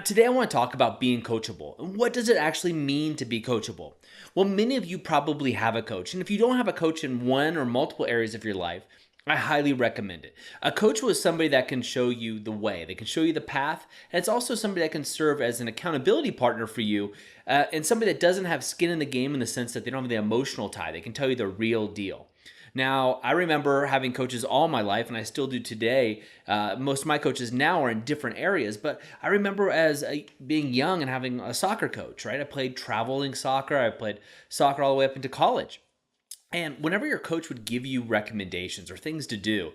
Now, today I want to talk about being coachable. And what does it actually mean to be coachable? Well, many of you probably have a coach. And if you don't have a coach in one or multiple areas of your life, I highly recommend it. A coach was somebody that can show you the way, they can show you the path, and it's also somebody that can serve as an accountability partner for you, and somebody that doesn't have skin in the game in the sense that they don't have the emotional tie. They can tell you the real deal. Now, I remember having coaches all my life, and I still do today. Most of my coaches now are in different areas, but I remember being young and having a soccer coach, right? I played traveling soccer. I played soccer all the way up into college. And whenever your coach would give you recommendations or things to do,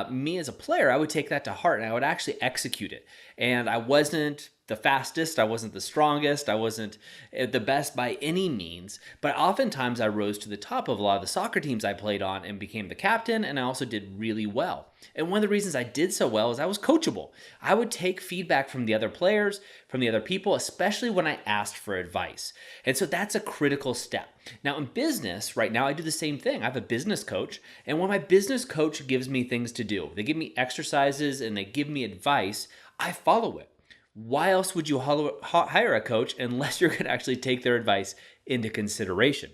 me as a player, I would take that to heart and I would actually execute it. And I wasn't the fastest, I wasn't the strongest, I wasn't the best by any means, but oftentimes I rose to the top of a lot of the soccer teams I played on and became the captain, and I also did really well. And one of the reasons I did so well is I was coachable. I would take feedback from the other players, from the other people, especially when I asked for advice. And so that's a critical step. Now in business, right now I do the same thing. I have a business coach, and when my business coach gives me things to do, they give me exercises and they give me advice, I follow it. Why else would you hire a coach unless you're going to actually take their advice into consideration?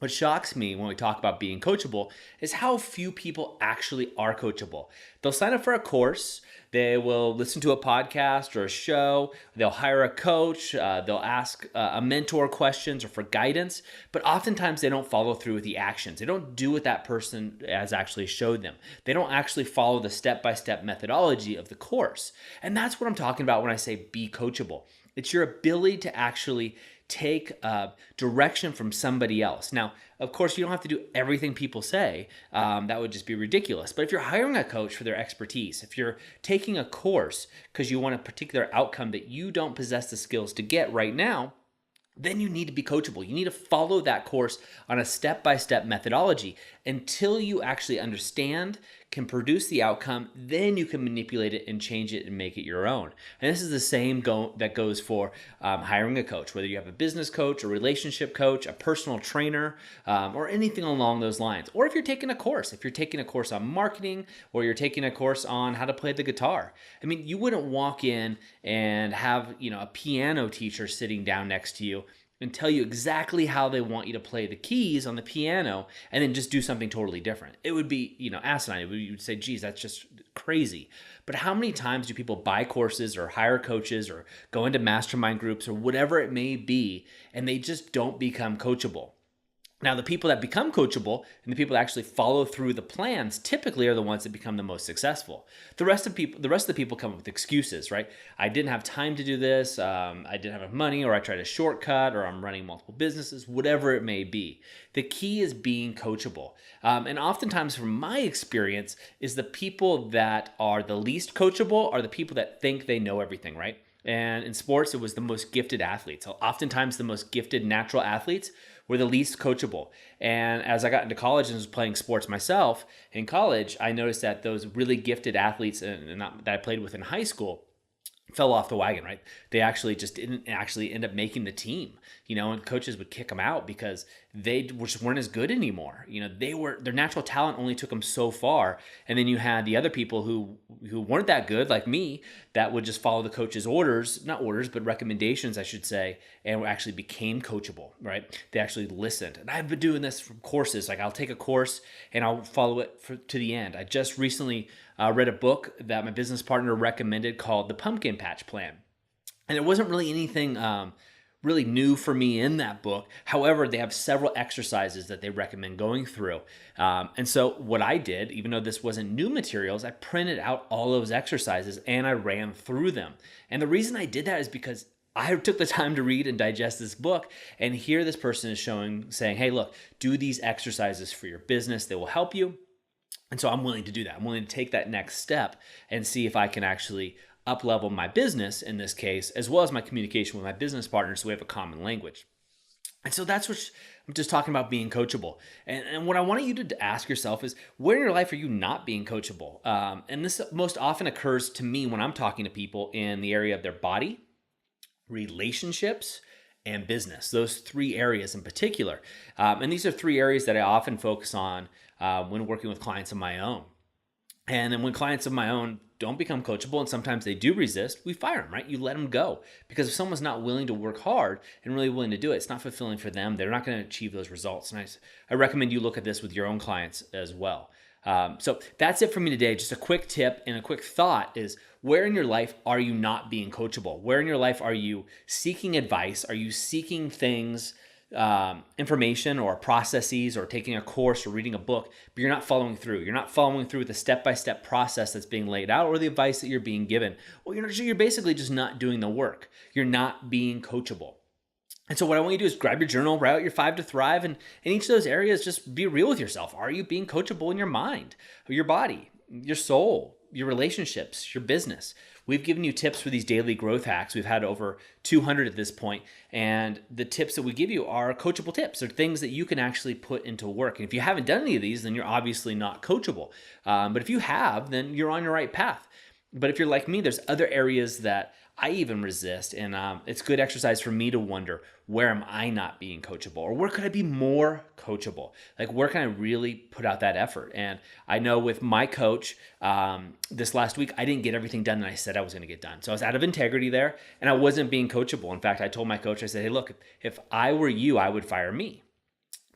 What shocks me when we talk about being coachable is how few people actually are coachable. They'll sign up for a course, they will listen to a podcast or a show, they'll hire a coach, they'll ask a mentor questions or for guidance, but oftentimes they don't follow through with the actions. They don't do what that person has actually showed them. They don't actually follow the step-by-step methodology of the course. And that's what I'm talking about when I say be coachable. It's your ability to actually take direction from somebody else. Now, of course, you don't have to do everything people say. That would just be ridiculous. But if you're hiring a coach for their expertise, if you're taking a course because you want a particular outcome that you don't possess the skills to get right now, then you need to be coachable. You need to follow that course on a step-by-step methodology until you actually understand, can produce the outcome, then you can manipulate it and change it and make it your own. And this is the same that goes for hiring a coach, whether you have a business coach, a relationship coach, a personal trainer, or anything along those lines. Or if you're taking a course on marketing, or you're taking a course on how to play the guitar. I mean, you wouldn't walk in and have, a piano teacher sitting down next to you and tell you exactly how they want you to play the keys on the piano and then just do something totally different. It would be, asinine. You would say, geez, that's just crazy. But how many times do people buy courses or hire coaches or go into mastermind groups or whatever it may be, and they just don't become coachable? Now, the people that become coachable and the people that actually follow through the plans typically are the ones that become the most successful. The rest of the people come up with excuses, right? I didn't have time to do this. I didn't have enough money, or I tried a shortcut, or I'm running multiple businesses, whatever it may be. The key is being coachable. And oftentimes, from my experience, is the people that are the least coachable are the people that think they know everything, right? And in sports, it was the most gifted athletes. Oftentimes, the most gifted natural athletes were the least coachable. And as I got into college and was playing sports myself in college, I noticed that those really gifted athletes that I played with in high school fell off the wagon, right? They actually just didn't actually end up making the team, and coaches would kick them out because they just weren't as good anymore. Their natural talent only took them so far. And then you had the other people who weren't that good, like me, that would just follow the coach's not orders, but recommendations, I should say, and actually became coachable, right? They actually listened. And I've been doing this from courses. Like I'll take a course and I'll follow it to the end. I just recently read a book that my business partner recommended called The Pumpkin Patch Plan. And there wasn't really anything really new for me in that book. However, they have several exercises that they recommend going through. And so what I did, even though this wasn't new materials, I printed out all those exercises and I ran through them. And the reason I did that is because I took the time to read and digest this book, and here this person is saying, hey, look, do these exercises for your business. They will help you. And so I'm willing to do that. I'm willing to take that next step and see if I can actually up-level my business in this case, as well as my communication with my business partners so we have a common language. And so that's what I'm just talking about, being coachable. And what I want you to ask yourself is, where in your life are you not being coachable? And this most often occurs to me when I'm talking to people in the area of their body, relationships, and business. Those three areas in particular. And these are three areas that I often focus on when working with clients of my own. And then when clients of my own don't become coachable, and sometimes they do resist, we fire them, right? You let them go. Because if someone's not willing to work hard and really willing to do it, it's not fulfilling for them. They're not going to achieve those results. And I recommend you look at this with your own clients as well. So that's it for me today. Just a quick tip and a quick thought is, where in your life are you not being coachable? Where in your life are you seeking advice? Are you seeking things, information or processes, or taking a course or reading a book, but you're not following through? You're not following through with the step-by-step process that's being laid out or the advice that you're being given. Well, you're basically just not doing the work. You're not being coachable. And so what I want you to do is grab your journal, write out your 5 to thrive, and in each of those areas, just be real with yourself. Are you being coachable in your mind, your body, your soul, your relationships, your business? We've given you tips for these daily growth hacks. We've had over 200 at this point, and the tips that we give you are coachable tips. They're things that you can actually put into work. And if you haven't done any of these, then you're obviously not coachable. But if you have, then you're on your right path. But if you're like me, there's other areas that I even resist, and it's good exercise for me to wonder, where am I not being coachable, or where could I be more coachable? Like, where can I really put out that effort? And I know with my coach, this last week, I didn't get everything done that I said I was going to get done. So I was out of integrity there, and I wasn't being coachable. In fact, I told my coach, I said, hey, look, if I were you, I would fire me,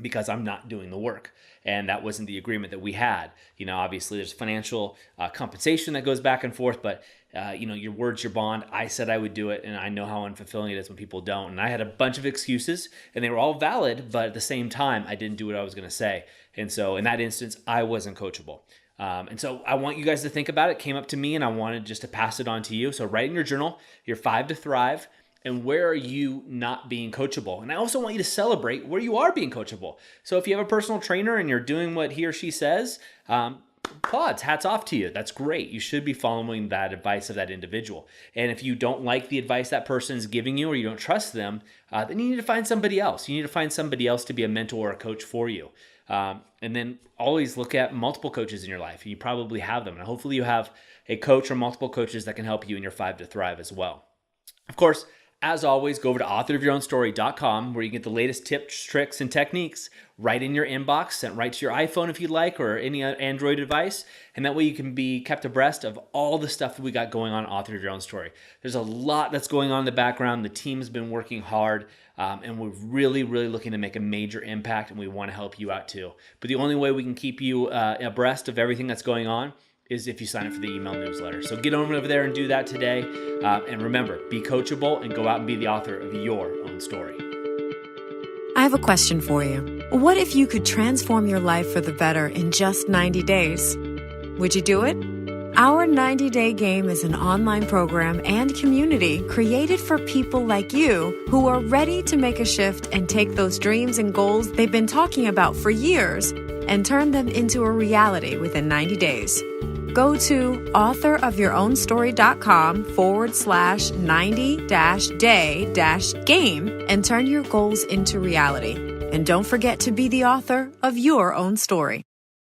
because I'm not doing the work. And that wasn't the agreement that we had. Obviously there's financial compensation that goes back and forth, but your word's your bond. I said I would do it, and I know how unfulfilling it is when people don't. And I had a bunch of excuses, and they were all valid, but at the same time, I didn't do what I was going to say. And so in that instance, I wasn't coachable. And so I want you guys to think about it. It came up to me, and I wanted just to pass it on to you. So write in your journal, your 5 to thrive, and where are you not being coachable? And I also want you to celebrate where you are being coachable. So if you have a personal trainer and you're doing what he or she says, applause, hats off to you. That's great. You should be following that advice of that individual. And if you don't like the advice that person is giving you, or you don't trust them, then you need to find somebody else. You need to find somebody else to be a mentor or a coach for you. And then always look at multiple coaches in your life. You probably have them. And hopefully you have a coach or multiple coaches that can help you in your 5 to thrive as well. Of course, as always, go over to authorofyourownstory.com, where you get the latest tips, tricks, and techniques right in your inbox, sent right to your iPhone if you'd like, or any Android device. And that way you can be kept abreast of all the stuff that we got going on Author of Your Own Story. There's a lot that's going on in the background. The team has been working hard, and we're really, really looking to make a major impact, and we want to help you out too. But the only way we can keep you abreast of everything that's going on is if you sign up for the email newsletter. So get over there and do that today. And remember, be coachable and go out and be the author of your own story. I have a question for you. What if you could transform your life for the better in just 90 days? Would you do it? Our 90-Day Game is an online program and community created for people like you who are ready to make a shift and take those dreams and goals they've been talking about for years and turn them into a reality within 90 days. Go to authorofyourownstory.com/90-day-game and turn your goals into reality. And don't forget to be the author of your own story.